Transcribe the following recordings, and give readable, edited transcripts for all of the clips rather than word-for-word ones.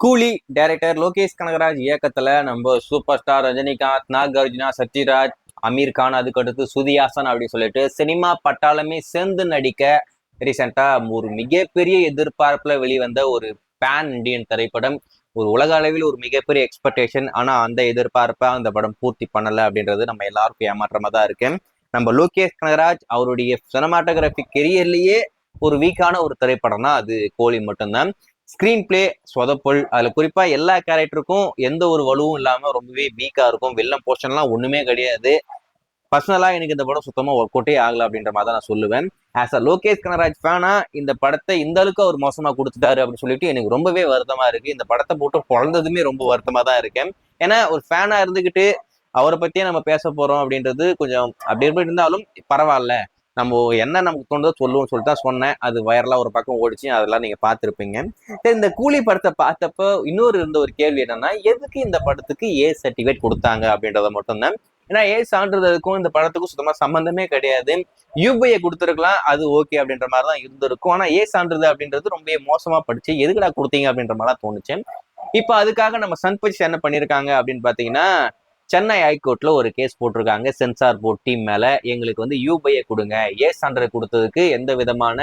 கூலி டைரக்டர் லோகேஷ் கனகராஜ் இயக்கத்துல நம்ம சூப்பர் ஸ்டார் ரஜினிகாந்த், நாகார்ஜுனா, சத்யராஜ், அமீர் கான், அதுக்கடுத்து சுதிஹாசன் அப்படின்னு சொல்லிட்டு சினிமா பட்டாளமே சேர்ந்து நடிக்க ரீசெண்டா ஒரு மிகப்பெரிய எதிர்பார்ப்புல வெளிவந்த ஒரு பேன் இண்டியன் திரைப்படம். ஒரு உலக அளவில் ஒரு மிகப்பெரிய எக்ஸ்பெக்டேஷன். ஆனா அந்த எதிர்பார்ப்பை அந்த படம் பூர்த்தி பண்ணல அப்படின்றது நம்ம எல்லாருக்கும் ஏமாற்றமா தான் இருக்கு. நம்ம லோகேஷ் கனகராஜ் அவருடைய சினிமாட்டோகிராஃபி கெரியர்லயே ஒரு வீக்கான ஒரு திரைப்படம் தான் அது கோலி மட்டும்தான். ஸ்கிரீன் பிளே சொதப்பல், அதுல குறிப்பா எல்லா கேரக்டருக்கும் எந்த ஒரு வலுவும் இல்லாம ரொம்பவே வீக்கா இருக்கும். வில்லன் போர்ஷன்லாம் ஒண்ணுமே கிடையாது. பர்சனலா எனக்கு இந்த படம் சுத்தமா ஒர்க் அவுட்டே ஆகல அப்படின்ற மாதிரி தான் நான் சொல்லுவேன். ஆஸ் அ லோகேஷ் கனகராஜ் ஃபேனா இந்த படத்தை இந்த அளவுக்கு அவர் மோசமா கொடுத்துட்டாரு அப்படின்னு சொல்லிட்டு எனக்கு ரொம்பவே வருத்தமா இருக்கு. இந்த படத்தை போட்டு குழந்ததுமே ரொம்ப வருத்தமா தான் இருக்கேன். ஏன்னா ஒரு ஃபேனா இருந்துகிட்டு அவரை பத்தியே நம்ம பேச போறோம் அப்படின்றது கொஞ்சம் அப்படி எப்படி இருந்தாலும் பரவாயில்ல. நம்ம என்ன நமக்கு தோணுதோ சொல்லுவோம்னு சொல்லிட்டு தான் சொன்னேன். அது வைரலா ஒரு பக்கம் ஓடிச்சு, அதெல்லாம் நீங்க பார்த்துருப்பீங்க. இந்த கூலி படத்தை பார்த்தப்ப இன்னொரு இருந்த ஒரு கேள்வி என்னன்னா, எதுக்கு இந்த படத்துக்கு ஏ சர்டிஃபிகேட் கொடுத்தாங்க அப்படின்றத மட்டும்தான். ஏன்னா ஏ சான்றிதழுக்கும் இந்த படத்துக்கும் சுத்தமா சம்பந்தமே கிடையாது. யூபிஐ கொடுத்துருக்கலாம், அது ஓகே அப்படின்ற மாதிரி தான் இருந்திருக்கும். ஆனா ஏ சான்றிதழ் அப்படின்றது ரொம்ப மோசமா படிச்சு எதுக்குடா கொடுத்தீங்க அப்படின்ற மாதிரி தான் தோணுச்சு. இப்ப அதுக்காக நம்ம சன் பிக்சர்ஸ் என்ன பண்ணிருக்காங்க அப்படின்னு பாத்தீங்கன்னா, சென்னை ஹைகோர்ட்ல ஒரு கேஸ் போட்டிருக்காங்க சென்சார் போர்ட் டீம் மேல. எங்களுக்கு வந்து யூபிஐ கொடுங்க, ஏ சான்றிதழ் கொடுத்ததுக்கு எந்த விதமான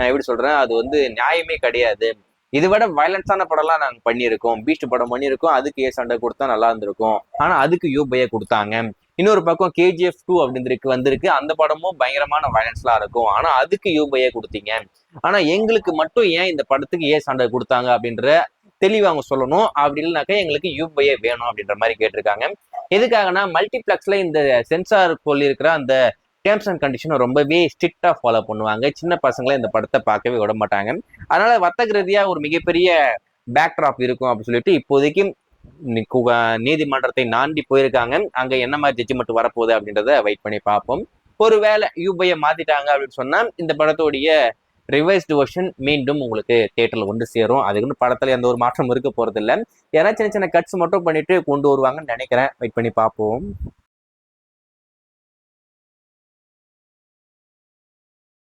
எப்படி சொல்றேன், அது வந்து நியாயமே கிடையாது. இதை விட வயலன்ஸான படம்லாம் நாங்க பண்ணியிருக்கோம், பீஸ்ட் படம் பண்ணியிருக்கோம், அதுக்கு ஏ சண்டை கொடுத்தா நல்லா இருந்திருக்கும், ஆனா அதுக்கு யூபிஐ கொடுத்தாங்க. இன்னொரு பக்கம் கேஜிஎஃப் 2 அப்படின்னு வந்திருக்கு, அந்த படமும் பயங்கரமான வயலன்ஸ்லாம் இருக்கும், ஆனா அதுக்கு யூபிஐ கொடுத்தீங்க. ஆனா எங்களுக்கு மட்டும் ஏன் இந்த படத்துக்கு ஏ சண்டை கொடுத்தாங்க அப்படின்ற தெளிவா அவங்க சொல்லணும். அப்படி இல்லைனாக்கா எங்களுக்கு யூபிஐ வேணும் அப்படின்ற மாதிரி கேட்டிருக்காங்க. எதுக்காகனா மல்டிபிளெக்ஸ்ல இந்த சென்சார் சொல்லியிருக்கிற அந்த டேர்ம்ஸ் அண்ட் கண்டிஷனை ரொம்பவே ஸ்ட்ரிக்டா ஃபாலோ பண்ணுவாங்க. சின்ன பசங்களை இந்த படத்தை பார்க்கவே விட மாட்டாங்க. அதனால வர்த்தக ரீதியா ஒரு மிகப்பெரிய பேக்ட்ராப் இருக்கும் அப்படின்னு சொல்லிட்டு இப்போதைக்கு நீதிமன்றத்தை நாண்டி போயிருக்காங்க. அங்க என்ன மாதிரி ஜட்ஜ்மெண்ட் வரப்போகுது அப்படின்றத வெயிட் பண்ணி பார்ப்போம். ஒருவேளை யூபிஐ மாத்திட்டாங்க அப்படின்னு சொன்னா இந்த படத்துடைய ரிவைஸ்டு வெர்ஷன் மீண்டும் உங்களுக்கு தியேட்டர்ல கொண்டு சேரும். அதுக்குன்னு படத்துல எந்த ஒரு மாற்றம் இருக்க போறது இல்லை. ஏன்னா சின்ன சின்ன கட்ஸ் மட்டும் பண்ணிட்டு கொண்டு வருவாங்கன்னு நினைக்கிறேன். வெயிட் பண்ணி பார்ப்போம்.